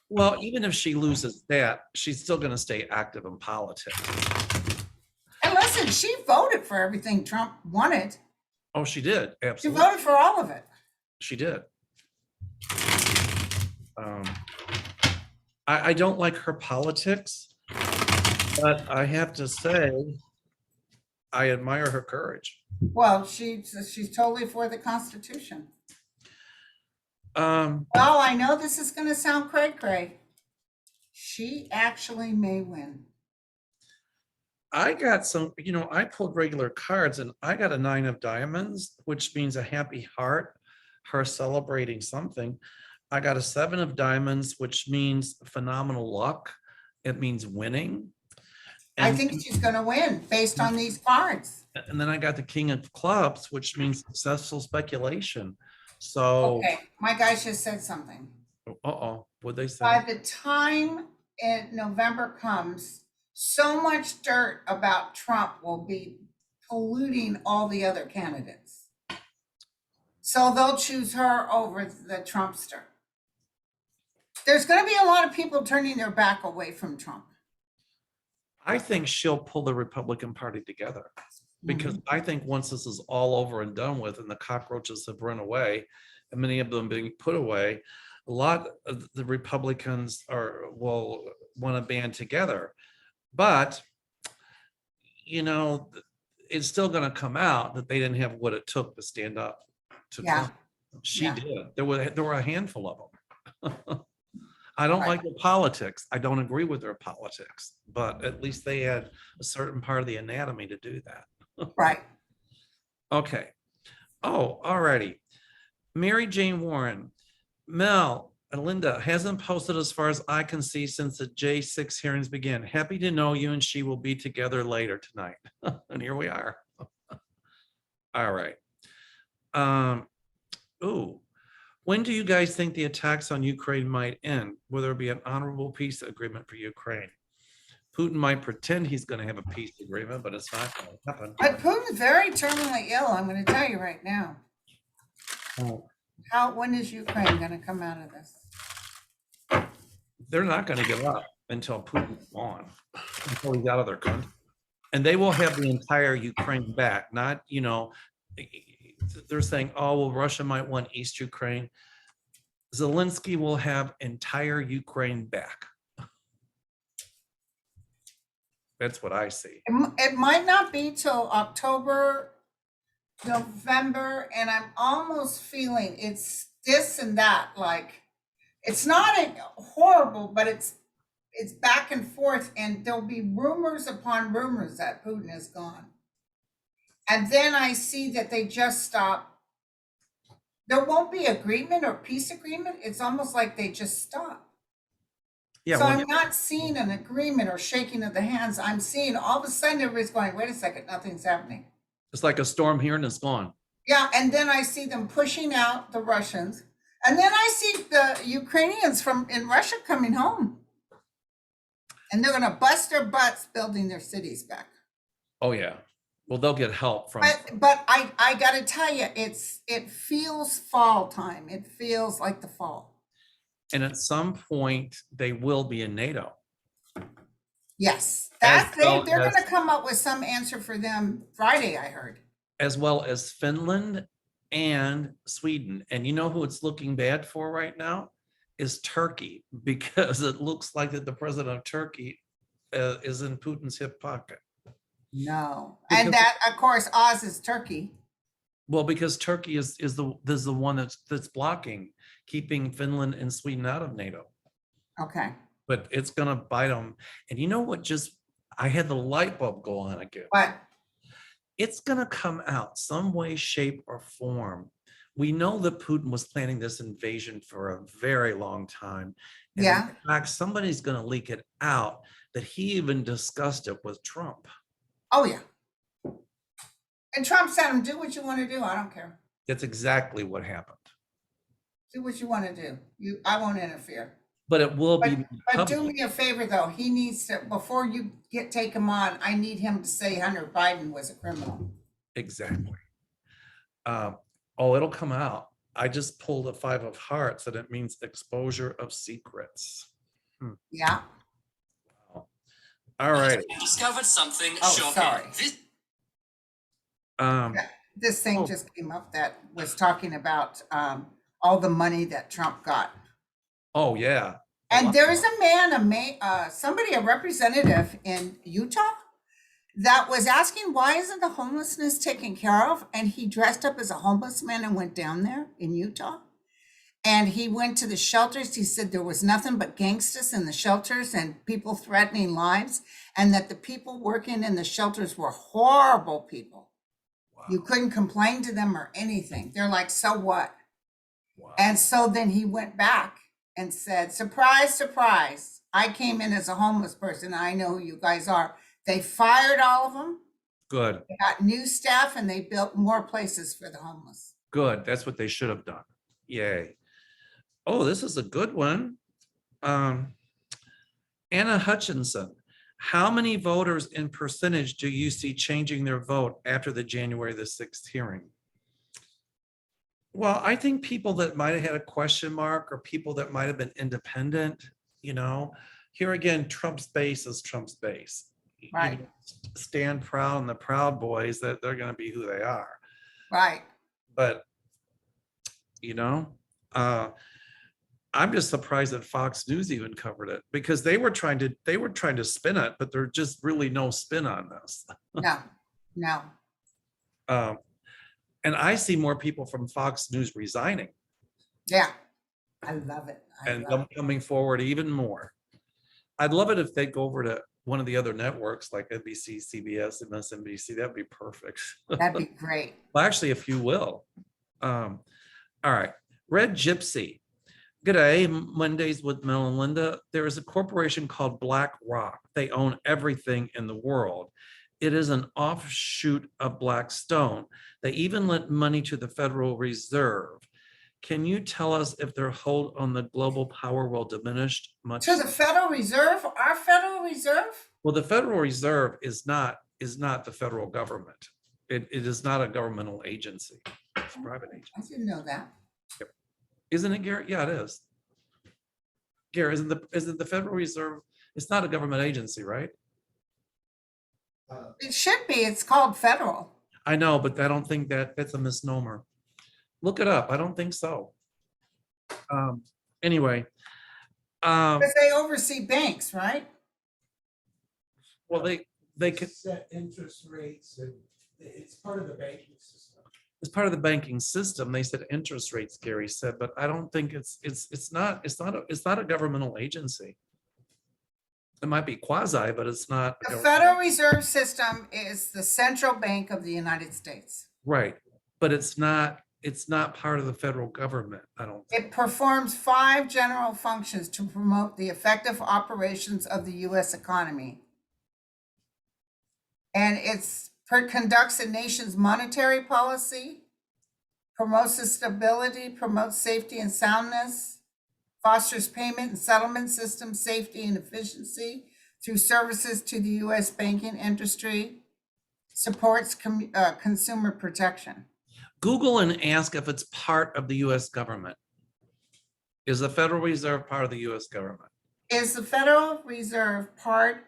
Well, even if she loses that, she's still going to stay active in politics. And listen, she voted for everything Trump wanted. Oh, she did. She Absolutely. voted for all of it. She did. I don't like her politics, but I have to say, I admire her courage. Well, she's totally for the Constitution. Um, Well, I know this is going to sound cray-cray. She actually may win. I got some, I pulled regular cards and I got a 9 of diamonds, which means a happy heart, her celebrating something. I got a 7 of diamonds, which means phenomenal luck. It means winning. I And, think she's going to win based on these cards. and then I got the King of Clubs, which means successful speculation. So, Okay, my guy just said something. what'd they say? By the time November comes, so much dirt about Trump will be polluting all the other candidates. So they'll choose her over the Trumpster. There's going to be a lot of people turning their back away from Trump. I think she'll pull the Republican Party together because I think once this is all over and done with and the cockroaches have run away and many of them being put away, a lot of the Republicans will want to band together. But, it's still going to come out that they didn't have what it took to stand up to Yeah. Trump. She Yeah. did. There were a handful of them. I don't Right. like their politics. I don't agree with their politics, but at least they had a certain part of the anatomy to do that. Right. Okay. Oh, alrighty. Mary Jane Warren. Mel and Linda hasn't posted as far as I can see since the J6 hearings began. Happy to know you and she will be together later tonight. And here we are. All right. When do you guys think the attacks on Ukraine might end? Will there be an honorable peace agreement for Ukraine? Putin might pretend he's going to have a peace agreement, but it's not going to happen. But Putin's very terminally ill. I'm going to tell you right now. When is Ukraine going to come out of this? They're not going to give up until Putin's gone, until he's out of their country. And they will have the entire Ukraine back, not, they're saying, oh, well, Russia might want East Ukraine. Zelensky will have entire Ukraine back. That's what I see. It might not be till October, November, and I'm almost feeling it's this and that. Like, it's not horrible, but it's back and forth, and there'll be rumors upon rumors that Putin is gone. And then I see that they just stop. There won't be agreement or peace agreement. It's almost like they just stop. Yeah. So I'm not seeing an agreement or shaking of the hands. I'm seeing all of a sudden everybody's going, wait a second, nothing's happening. It's like a storm here and it's gone. Yeah, and then I see them pushing out the Russians. And then I see the Ukrainians in Russia coming home. And they're going to bust their butts building their cities back. Oh, yeah. Well, they'll get help from. But I got to tell you, it feels fall time. It feels like the fall. And at some point, they will be in NATO. Yes, they're going to come up with some answer for them Friday, I heard. As well as Finland and Sweden. And you know who it's looking bad for right now is Turkey, because it looks like that the president of Turkey is in Putin's hip pocket. No, and that, of course, Oz is Turkey. Well, because Turkey is the one that's blocking, keeping Finland and Sweden out of NATO. Okay. But it's gonna bite them. And you know what? I had the light bulb go on again. What? It's gonna come out some way, shape, or form. We know that Putin was planning this invasion for a very long time. And yeah. In fact, somebody's gonna leak it out that he even discussed it with Trump. Oh yeah. And Trump said, do what you want to do. I don't care. That's exactly what happened. Do what you want to do. I won't interfere. But it will be. But do me a favor, though. He needs to, before you take him on, I need him to say Hunter Biden was a criminal. Exactly. It'll come out. I just pulled a 5 of hearts and it means exposure of secrets. Yeah. All right. Discovered something Oh, shocking. sorry. Um, This thing Oh. just came up that was talking about all the money that Trump got. oh, yeah. And there is a man, somebody, a representative in Utah that was asking, why isn't the homelessness taken care of? And he dressed up as a homeless man and went down there in Utah. And he went to the shelters. He said there was nothing but gangsters in the shelters and people threatening lives, and that the people working in the shelters were horrible people. Wow. You couldn't complain to them or anything. They're like, so what? Wow. And so then he went back and said, surprise, surprise. I came in as a homeless person. I know who you guys are. They fired all of them. Good. They got new staff and they built more places for the homeless. Good. That's what they should have done. Yay. Oh, this is a good one. Anna Hutchinson. How many voters in percentage do you see changing their vote after the January the 6th hearing? Well, I think people that might have had a question mark or people that might have been independent, here again, Trump's base is Trump's base. Right. Stand Proud and the Proud Boys, that they're going to be who they are. Right. But, I'm just surprised that Fox News even covered it because they were trying to spin it, but there's just really no spin on this. No. And I see more people from Fox News resigning Yeah. I love it. and them coming forward even more. I'd love it if they'd go over to one of the other networks like NBC, CBS, MSNBC. That'd be perfect. That'd be great. Well, actually, if you will. All right. Red Gypsy. G'day, Mondays with Mel and Linda. There is a corporation called BlackRock. They own everything in the world. It is an offshoot of Blackstone. They even lent money to the Federal Reserve. Can you tell us if their hold on the global power will diminish much? To the Federal Reserve, our Federal Reserve? Well, the Federal Reserve is not the federal government. It is not a governmental agency. It's a private agency. I didn't know that. Isn't it, Garrett? Yeah, it is. Garrett, isn't the Federal Reserve? It's not a government agency, right? It should be. It's called federal. I know, but I don't think that's a misnomer. Look it up. I don't think so. Anyway. Because they oversee banks, right? Well, they could. Set interest rates and it's part of the banking system. It's part of the banking system. They said interest rates, Gary said, but I don't think it's not a governmental agency. It might be quasi, but it's not. The Federal Reserve System is the central bank of the United States. Right, but it's not part of the federal government, I don't think. It performs 5 general functions to promote the effective operations of the U.S. economy. And it conducts a nation's monetary policy, promotes the stability, promotes safety and soundness, fosters payment and settlement system safety and efficiency through services to the U.S. banking industry, supports consumer protection. Google and ask if it's part of the U.S. government. Is the Federal Reserve part of the U.S. government? Is the Federal Reserve part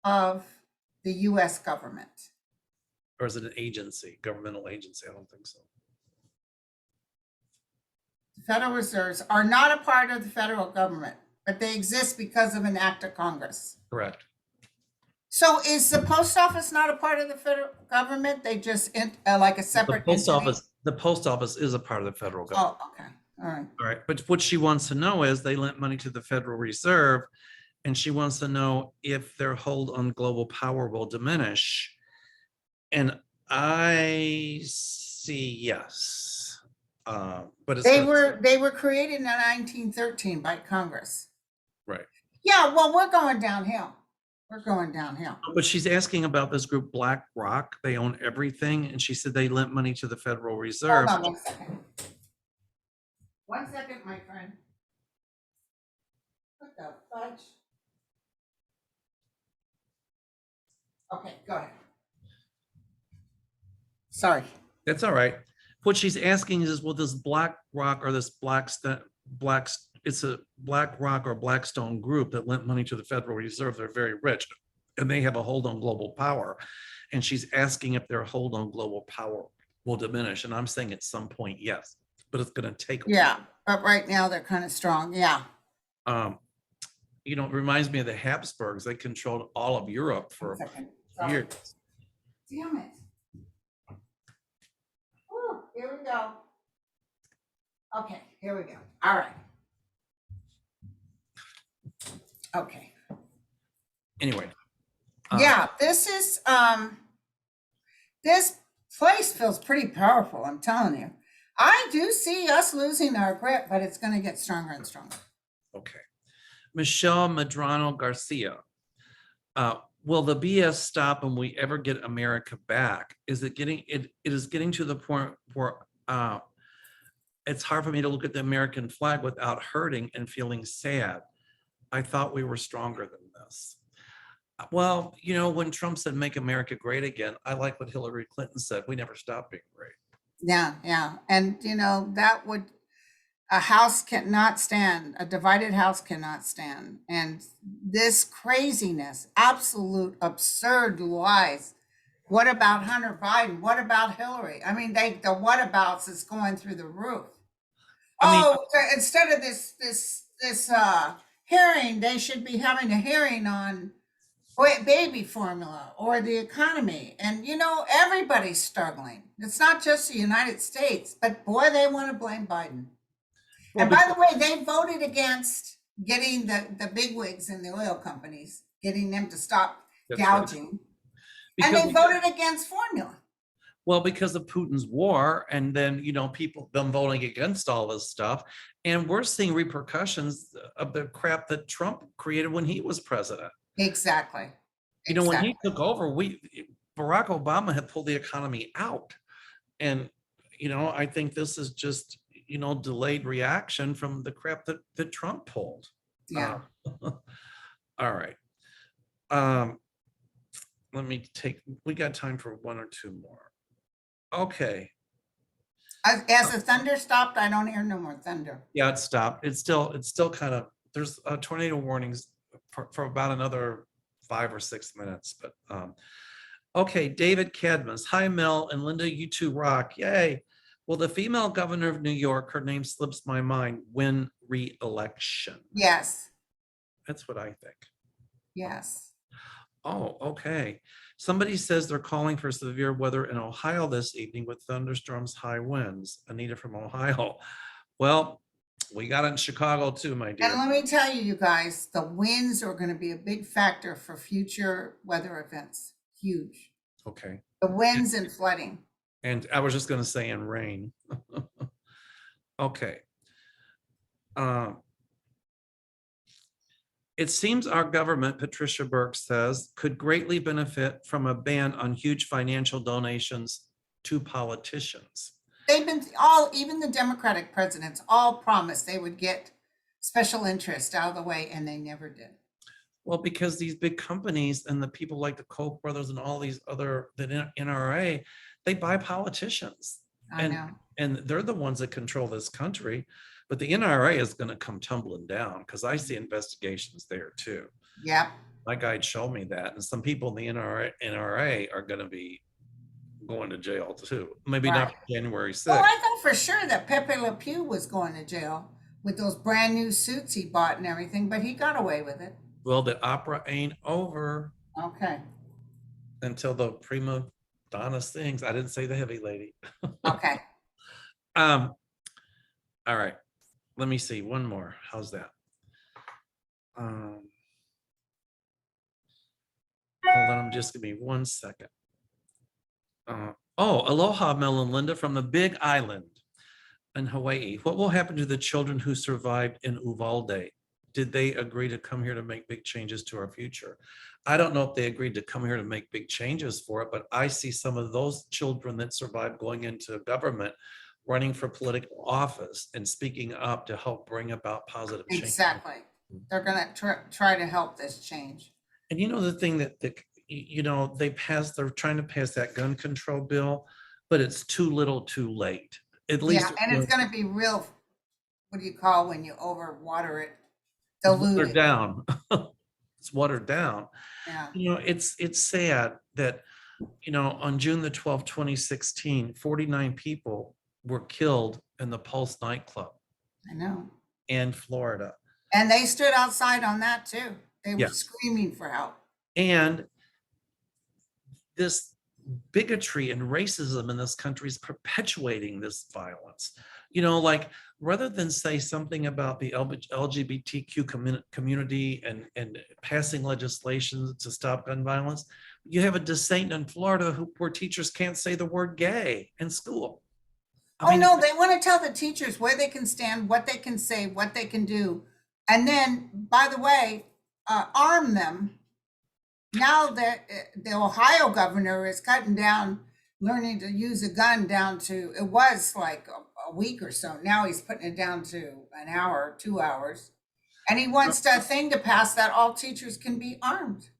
of the U.S. government? Or is it an agency, governmental agency? I don't think so. The Federal Reserves are not a part of the federal government, but they exist because of an act of Congress. Correct. So is the post office not a part of the federal government? They just like a separate entity? The post office is a part of the federal government. Oh, okay. All right. All right. But what she wants to know is they lent money to the Federal Reserve, and she wants to know if their hold on global power will diminish. And I see yes. But it's They were created in 1913 by Congress. right. Yeah, well, we're going downhill. We're going downhill. But she's asking about this group BlackRock. They own everything, and she said they lent money to the Federal Reserve. Hold on 1 second. 1 second, my friend. What the fudge? Okay, go ahead. Sorry. That's all right. what she's asking is, will this BlackRock or this it's a BlackRock or Blackstone group that lent money to the Federal Reserve. They're very rich and they have a hold on global power. And she's asking if their hold on global power will diminish. And I'm saying at some point, yes, but it's going to take a Yeah, but right now they're kind of strong. Yeah. while. You know, it reminds me of the Habsburgs. They controlled all of Europe for years. Damn it. Whew, here we go. Okay, here we go. All right. Okay. Anyway. Yeah, this is this place feels pretty powerful, I'm telling you. I do see us losing our grip, but it's going to get stronger and stronger. Okay. Michelle Medrano Garcia. Will the BS stop when we ever get America back? Is it getting it is getting to the point where it's hard for me to look at the American flag without hurting and feeling sad. I thought we were stronger than this. Well, you know, when Trump said make America great again, I like what Hillary Clinton said. We never stopped being great. Yeah, yeah. And you know, that would a house cannot stand, a divided house cannot stand. And this craziness, absolute absurd lies. What about Hunter Biden? What about Hillary? I mean, the whatabouts is going through the roof. Instead of this hearing, they should be having a hearing on baby formula or the economy. And you know, everybody's struggling. It's not just the United States, but boy, they want to blame Biden. And by the way, they voted against getting the bigwigs in the oil companies, getting them to stop gouging. Right. And they voted against formula. Well, because of Putin's war, and then, you know, them voting against all this stuff. And we're seeing repercussions of the crap that Trump created when he was president. Exactly. You know, when he took over, Barack Obama had pulled the economy out. And, you know, I think this is just, you know, delayed reaction from the crap that Trump pulled. Yeah. All right. We got time for one or two more. Okay. As the thunder stopped, I don't hear no more thunder. Yeah, it stopped. It's still kind of, there's tornado warnings for about another 5 or 6 minutes, but okay. David Cadmus. Hi, Mel and Linda, you two rock. Yay. Will the female governor of New York, her name slips my mind, win re-election? Yes. That's what I think. Yes. Oh, okay. Somebody says they're calling for severe weather in Ohio this evening with thunderstorms, high winds. Anita from Ohio. Well, we got it in Chicago too, my dear. And let me tell you, you guys, the winds are going to be a big factor for future weather events. Huge. Okay. The winds and flooding. And I was just going to say in rain. Okay. It seems our government, Patricia Burke says, could greatly benefit from a ban on huge financial donations to politicians. They've been even the Democratic presidents all promised they would get special interest out of the way, and they never did. Well, because these big companies and the people like the Koch brothers and all these other, the NRA, they buy politicians. I know. And they're the ones that control this country. But the NRA is going to come tumbling down because I see investigations there too. Yep. My guide showed me that. And some people in the NRA are going to be going to jail too. Maybe Right. not January 6th. Well, I thought for sure that Pepe Le Pew was going to jail with those brand new suits he bought and everything, but he got away with it. Well, the opera ain't over. Okay. Until the prima donna sings. I didn't say the heavy lady. Okay. All right. Let me see one more. How's that? Hold on, just give me 1 second. Aloha, Mel and Linda from the Big Island in Hawaii. What will happen to the children who survived in Uvalde? Did they agree to come here to make big changes to our future? I don't know if they agreed to come here to make big changes for it, but I see some of those children that survived going into government running for political office and speaking up to help bring about positive change. Exactly. They're going to try to help this change. And you know, the thing that you know, they're trying to pass that gun control bill, but it's too little too late. At least Yeah, and it's gonna be real, what do you call when you overwater it? it's watered Diluted. down. It's watered down. Yeah, It's sad that, on June the 12th, 2016, 49 people were killed in the Pulse nightclub I know. in Florida. And they stood outside on that too. They were Yes. screaming for help. And this bigotry and racism in this country is perpetuating this violence. Like, rather than say something about the LGBTQ community and passing legislation to stop gun violence, you have a dissent in Florida where teachers can't say the word gay in school. Oh, no, they want to tell the teachers where they can stand, what they can say, what they can do. And then, by the way, arm them. Now that the Ohio governor is cutting down learning to use a gun down to, it was like a week or so. Now he's putting it down to an hour, 2 hours. And he wants that thing to pass that all teachers can be armed.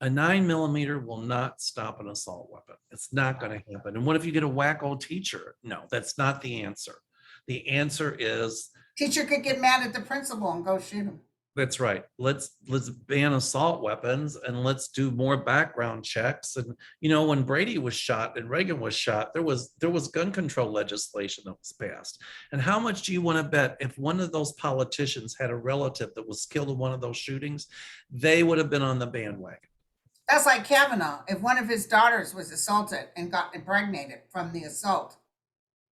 A 9mm will not stop an assault weapon. It's not going to happen. And what if you get a wacko teacher? No, that's not the answer. The answer is, Teacher could get mad at the principal and go shoot him. that's right. Let's ban assault weapons and let's do more background checks. And when Brady was shot and Reagan was shot, there was gun control legislation that was passed. And how much do you want to bet if one of those politicians had a relative that was killed in one of those shootings, they would have been on the bandwagon? That's like Kavanaugh. If one of his daughters was assaulted and got impregnated from the assault,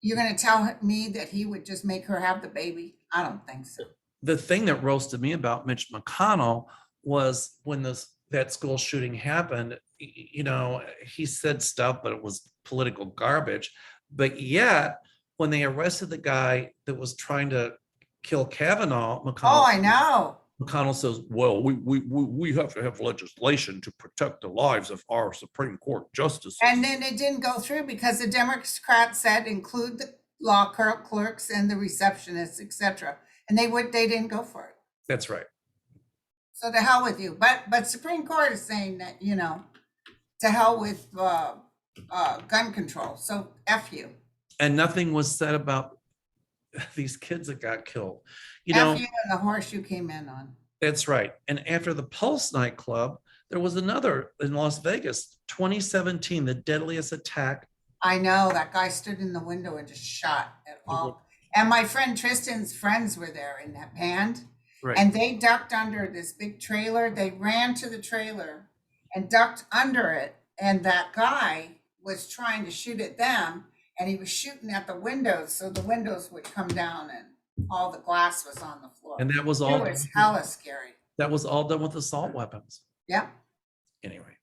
you're going to tell me that he would just make her have the baby? I don't think so. The thing that roasted me about Mitch McConnell was when that school shooting happened, he said stuff, but it was political garbage. But yet, when they arrested the guy that was trying to kill Kavanaugh, Oh, I know. McConnell says, well, we have to have legislation to protect the lives of our Supreme Court justices. And then it didn't go through because the Democrats said include the law clerks and the receptionists, etc. And they didn't go for it. That's right. So to hell with you. But Supreme Court is saying that, to hell with gun control. So F you. And nothing was said about these kids that got killed. F you and the horse you came in on. That's right. And after the Pulse nightclub, there was another in Las Vegas, 2017, the deadliest attack. I know, that guy stood in the window and just shot at all. And my friend Tristan's friends were there in that band. Right. And they ducked under this big trailer. They ran to the trailer and ducked under it. And that guy was trying to shoot at them. And he was shooting at the windows. So the windows would come down and all the glass was on the floor. And that was all. It was hella scary. That was all done with assault weapons. Yep. Anyway,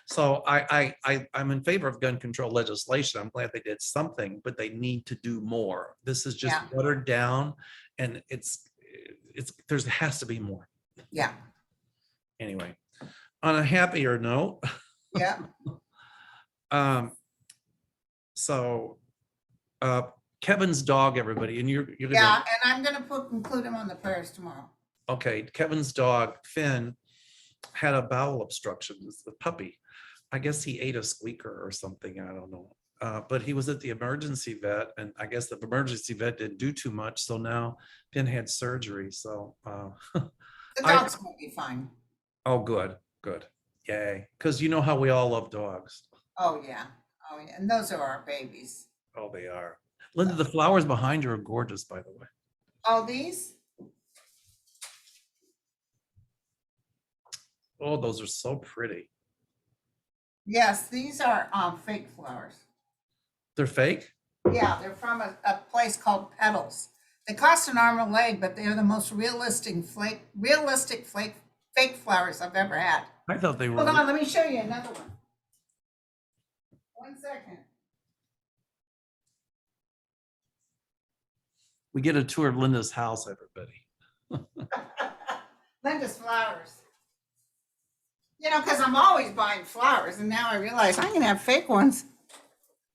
so I'm in favor of gun control legislation. I'm glad they did something, but they need to do more. This is just watered down, and there has to be more. Yeah. Anyway, on a happier note. Yeah. So Kevin's dog, everybody, and you're gonna, yeah, and I'm gonna include him on the prayers tomorrow. Okay, Kevin's dog, Finn, had a bowel obstruction. It's the puppy. I guess he ate a squeaker or something. I don't know. But he was at the emergency vet, and I guess the emergency vet didn't do too much. So now Finn had surgery. So the dog's gonna be fine. Oh, good. Yay. Because you know how we all love dogs. Oh yeah. And those are our babies. Oh, they are. Linda, the flowers behind you are gorgeous, by the way. Oh, these? Oh, those are so pretty. Yes, these are fake flowers. They're fake? Yeah, they're from a place called Petals. They cost an arm and a leg, but they're the most realistic fake flowers I've ever had. I thought they were. Hold on, let me show you another one. 1 second. We get a tour of Linda's house, everybody. Linda's flowers. Because I'm always buying flowers, and now I realize I can have fake ones.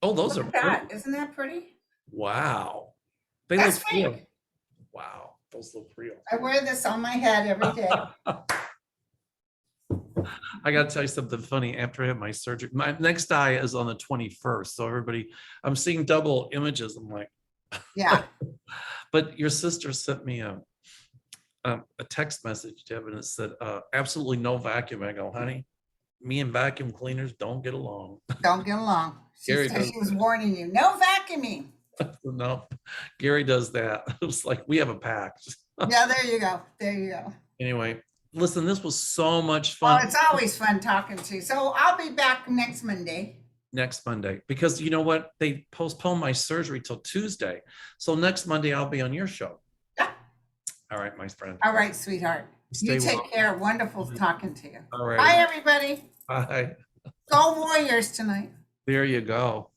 Oh, those Look are at that. pretty. Isn't that pretty? Wow. They That's look real. fake. Wow, those look real. I wear this on my head every day. I gotta tell you something funny. After I had my surgery, my next eye is on the 21st. So everybody, I'm seeing double images. I'm like, Yeah. but your sister sent me a text message, Deb, and it said, absolutely no vacuum. I go, honey, me and vacuum cleaners don't get along. Don't get along. She Gary said does she was warning you. No vacuuming. no, Gary does that. It was like, we have a pact. Yeah, there you go. There you go. Anyway, listen, this was so much Well, fun. it's always fun talking to you. So I'll be back next Monday. Next Monday, because you know what? They postponed my surgery till Tuesday. So next Monday, I'll be on your show. Yeah. All right, my friend. All right, sweetheart. Stay You take well. care. Wonderful talking to you. All right. Bye, everybody. Bye. Go Warriors tonight. There you go.